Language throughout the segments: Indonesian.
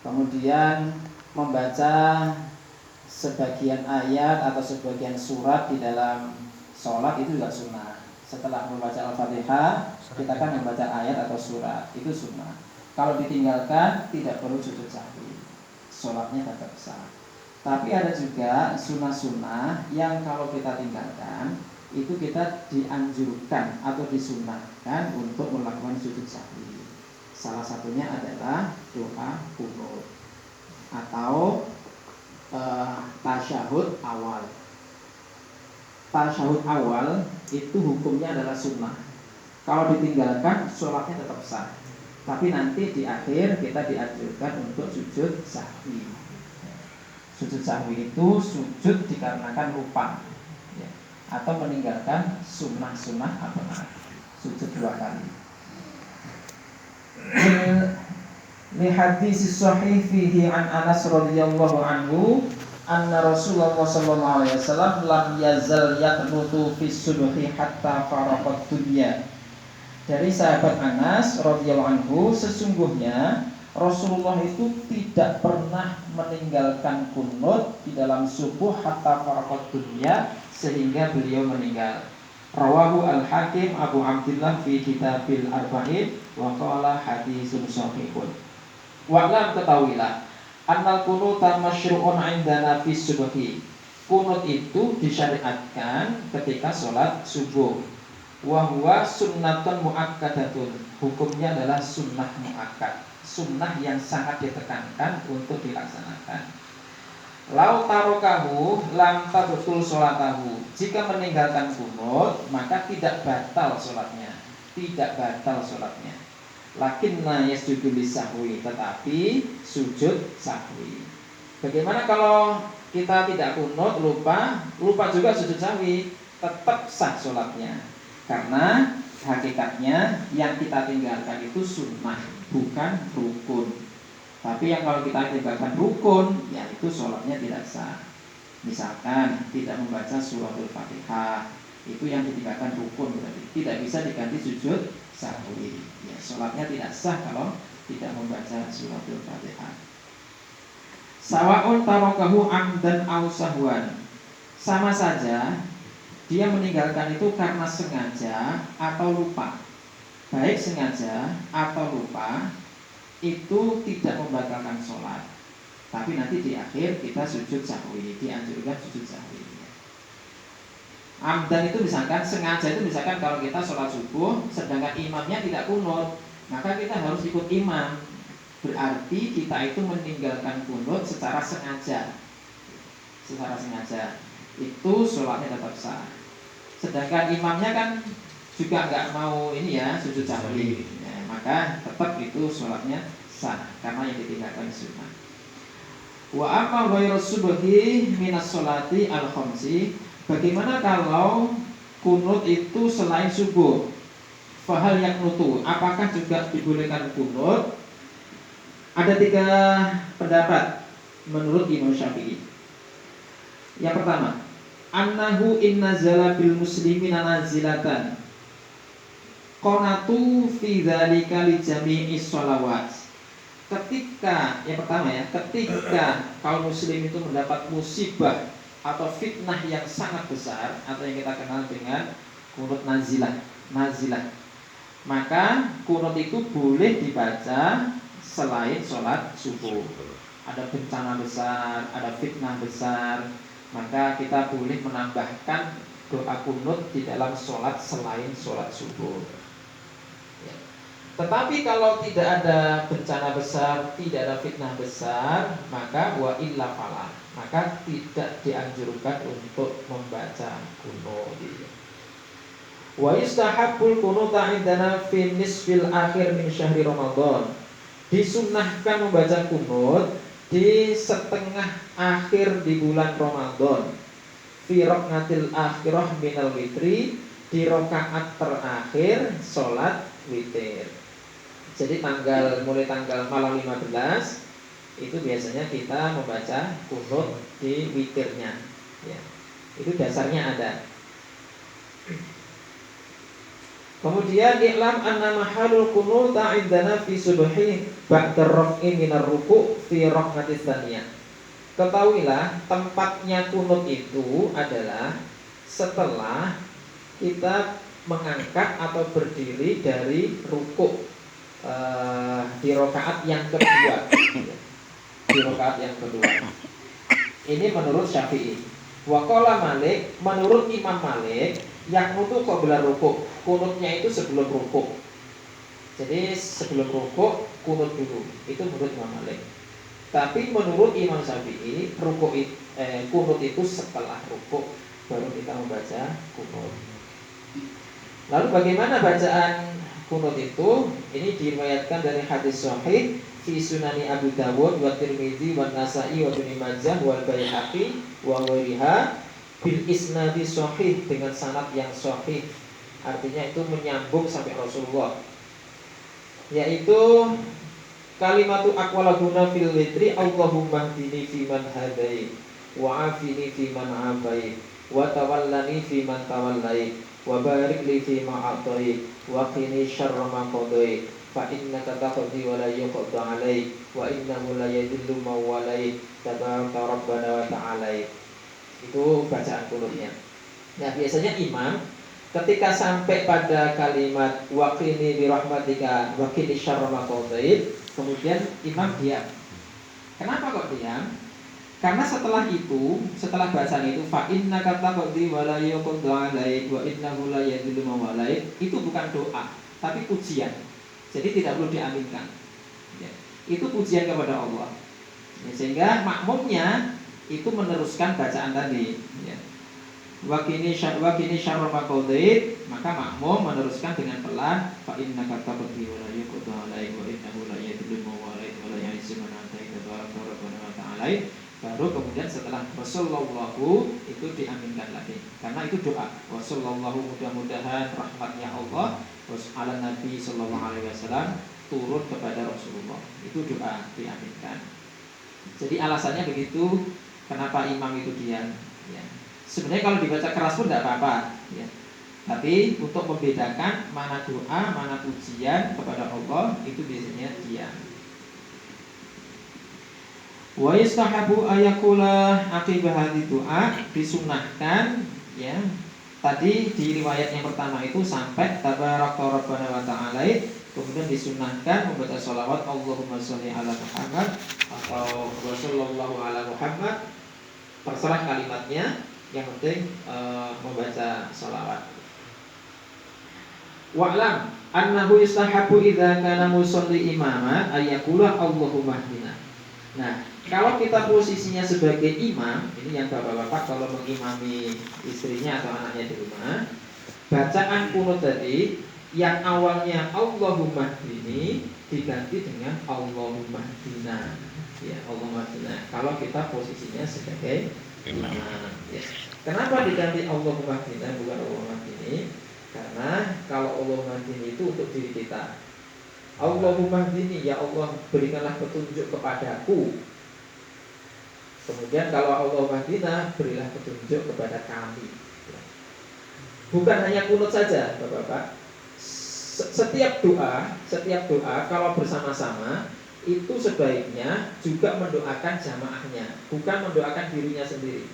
Kemudian membaca sebagian ayat atau sebagian surat di dalam sholat itu juga sunnah. Setelah membaca Al-Fatihah, kita kan membaca ayat atau surat, itu sunnah. Kalau ditinggalkan tidak perlu sujud sahwi, sholatnya tetap sah. Tapi ada juga sunnah-sunnah yang kalau kita tinggalkan itu kita dianjurkan atau disunahkan untuk melakukan sujud sahwi. Salah satunya adalah doa qunut atau tasyahud awal. Tasyahud awal itu hukumnya adalah sunnah. Kalau ditinggalkan sholatnya tetap sah. Tapi nanti di akhir kita dianjurkan untuk sujud sahwi. Sujud sahwi itu sujud dikarenakan lupa ya, atau meninggalkan sunnah-sunnah apa sujud 2 kali. Li hadis sahih fihi an Anas radhiyallahu anhu anna Rasulullah sallallahu alaihi wasallam lam yazal yaqnutu fi subhi hatta faraqat dunya. Dari sahabat Anas radhiyallahu anhu, sesungguhnya Rasulullah itu tidak pernah meninggalkan kunut di dalam subuh hatta faraqat dunya, sehingga beliau meninggal. Rawahu Al-Hakim Abu Abdullah fi Kitabil Arba'in wa qala haditsun shahihun. Wa'lam, ketahuilah, annal kunuta masyru'un 'indana fi subhi. Kunut itu disyariatkan ketika sholat subuh. Wa huwa sunnatun muakkadatun. Hukumnya adalah sunnah muakkad, sunnah yang sangat ditekankan untuk dilaksanakan. Lau tarokahu lam tabtul sholatahu. Jika meninggalkan kunut maka tidak batal sholatnya, tidak batal sholatnya. Lakinna yasjudu lisahwi, tetapi sujud sahwi. Bagaimana kalau kita tidak kunut, lupa juga sujud sahwi, tetap sah sholatnya. Karena hakikatnya yang kita tinggalkan itu sunnah, bukan rukun. Tapi yang kalau kita tinggalkan rukun, ya itu sholatnya tidak sah. Misalkan tidak membaca suratul Fatihah, itu yang ditinggalkan rukun, berarti tidak bisa diganti sujud sahwi. Ya, sholatnya tidak sah kalau tidak membaca suratul Fatihah. Sawa'un tarakahu amdan aw sahwan. Sama saja dia meninggalkan itu karena sengaja atau lupa. Baik sengaja atau lupa, itu tidak membatalkan sholat. Tapi nanti di akhir kita sujud sahwi, dianjurkan sujud sahwi. Amdan itu misalkan sengaja, itu misalkan kalau kita sholat subuh sedangkan imamnya tidak kunut, maka kita harus ikut imam. Berarti kita itu meninggalkan kunut secara sengaja. Secara sengaja itu sholatnya tetap sah. Sedangkan imamnya kan juga nggak mau ini ya, sujud sahwi ya, maka tetap itu sholatnya sah karena yang ditinggalkan sunnah. Wa amma ghairu subhi minas sholati al-khamsi. Bagaimana kalau kunut itu selain subuh? Fahal yaknutu, apakah juga dibolehkan kunut? Ada 3 pendapat menurut Imam Syafi'i. Yang pertama, annahu inna zala bil muslimina nazilatan qanatu fi dzalika li jami'i sholawat. Ketika yang pertama ya, ketika kaum muslim itu mendapat musibah atau fitnah yang sangat besar atau yang kita kenal dengan kunut nazilah, maka kunut itu boleh dibaca selain sholat subuh. Ada bencana besar, ada fitnah besar, maka kita boleh menambahkan doa kunut di dalam sholat selain sholat subuh. Tetapi kalau tidak ada bencana besar, tidak ada fitnah besar, maka wa illa falah, maka tidak dianjurkan untuk membaca kunut. Wa yustahabbul qunuta indana fi nisfil akhir min syahri Ramadan. Disunnahkan membaca kunut di setengah akhir di bulan Ramadan. Fi raqatil akhirah minal witri, di rakaat terakhir salat witir. Jadi mulai tanggal malam 15 itu biasanya kita membaca kunut di witirnya ya. Itu dasarnya ada. Kemudian i'lam anna mahalul qunuta indana fi subhi ba'da raf'i minar ruku' fi rak'atis tsaniyah. Ketahuilah tempatnya kunut itu adalah setelah kita mengangkat atau berdiri dari rukuk di rakaat yang kedua. Di rakaat yang kedua. Ini menurut Syafi'i. Wa qala Malik, menurut Imam Malik, yaqnutu qabla rukuk. Kunutnya itu sebelum rukuk. Jadi sebelum rukuk kunut dulu. Itu menurut Imam Malik. Tapi menurut Imam Syafi'i, kunut itu setelah rukuk baru kita membaca kunut. Lalu bagaimana bacaan kunut itu? Ini diriwayatkan dari hadis sahih fi sunani Abu Dawud wa Tirmidzi wa Nasa'i wa Ibnu Majah wal Baihaqi wa ghairiha bil isnadi sahih, dengan sanad yang sahih. Artinya itu menyambung sampai Rasulullah. Yaitu kalimatu aqwalahuna fil witri Allahumma hdini fiman hadai wa afini fiman afai wa tawallani fiman tawallai wa barik li fima atai wa qini syarra ma qadai fa innaka taqdi wa la yuqda alai wa innahu la yadhillu ma walai tabaraka rabbana wa ta'ala. Itu bacaan kunutnya. Nah, biasanya imam ketika sampai pada kalimat wa qini bi rahmatika wa qini syarra ma qadai, kemudian imam diam. Kenapa kok diam? Karena setelah bacaan itu fa innaka taqdi wa la yuqda alaik wa innahu la yadhillu ma walai, itu bukan doa, tapi pujian. Jadi tidak perlu diaminkan. Ya. Itu pujian kepada Allah. Ya, sehingga makmumnya itu meneruskan bacaan tadi. Ya. Wa qini syarra ma qadait, maka makmum meneruskan dengan pelan fa innaka taqdi wa la yuqda alaik wa innahu la yadhillu ma walai wa la yu'izzu man ataita tabaraka rabbana wa ta'ala. Baru kemudian setelah Rasulullahu itu diaminkan lagi, karena itu doa. Rasulullahu, mudah-mudahan rahmatnya Allah ala Nabi Sallallahu Alaihi Wasallam turun kepada Rasulullah, itu doa, diaminkan. Jadi alasannya begitu, kenapa imam itu diam. Ya. Sebenarnya kalau dibaca keras pun tidak apa-apa. Ya. Tapi untuk membedakan mana doa, mana pujian kepada Allah, itu biasanya diam. Wa yastahabu ayakula aqibah hadhi doa, disunahkan ya. Tadi di riwayat yang pertama itu sampai tabaraka rabbana wa ta'ala, kemudian disunahkan membaca sholawat Allahumma sholli ala Muhammad atau Rasulullah ala Muhammad, terserah kalimatnya, yang penting membaca sholawat. Wa'lam annahu yustahabu idza kana musalli imama ayakula Allahumma hdina. Nah, kalau kita posisinya sebagai imam, ini yang bapak-bapak kalau mengimami istrinya atau anaknya di rumah, bacaan kunut tadi yang awalnya Allahumma hdini diganti dengan Allahumma hdina. Ya, Allahumma hdina. Kalau kita posisinya sebagai imam. Ya. Kenapa diganti Allahumma hdina bukan Allahumma hdini? Karena kalau Allahumma hdini itu untuk diri kita. Allahumma hdini, ya Allah berikanlah petunjuk kepadaku. Kemudian kalau Allahumma hdina, berilah petunjuk kepada kami. Bukan hanya kunut saja, Bapak-bapak. Setiap doa kalau bersama-sama itu sebaiknya juga mendoakan jamaahnya, bukan mendoakan dirinya sendiri.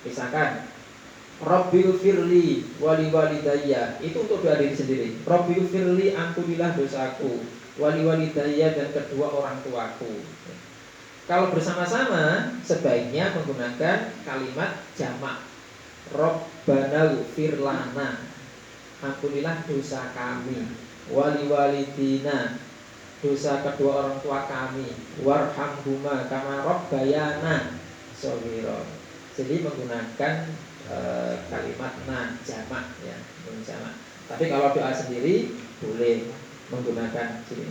Misalkan Rabbil firli wali walidayya, itu untuk doa diri sendiri. Rabbil firli, ampunilah dosaku, wali walidayya, dan kedua orang tuaku. Kalau bersama-sama sebaiknya menggunakan kalimat jamak. Rabbana firlana, ampunilah dosa kami, wali walidina, dosa kedua orang tua kami, warhamhuma kama rabbayana shaghira. Jadi menggunakan kalimat jamak ya, jamak. Tapi kalau doa sendiri boleh menggunakan sini.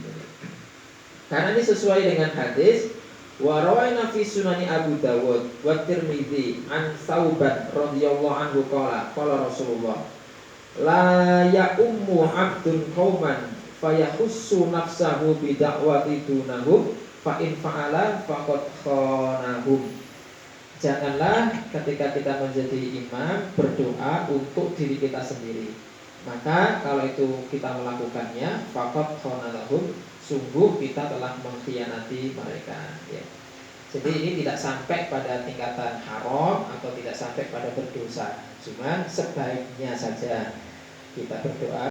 Karena ini sesuai dengan hadis wa rawaina fi sunani Abu Dawud wa Tirmidzi an Tsauban radhiyallahu anhu qala Rasulullah la ya'ummu 'abdun qauman fayakhussu nafsahu bi da'wati dunahum fa in fa'ala faqad khanahum. Janganlah ketika kita menjadi imam berdoa untuk diri kita sendiri. Maka kalau itu kita melakukannya, faqad khonalahum, sungguh kita telah mengkhianati mereka, ya. Jadi ini tidak sampai pada tingkatan haram atau tidak sampai pada berdosa. Cuman sebaiknya saja kita berdoa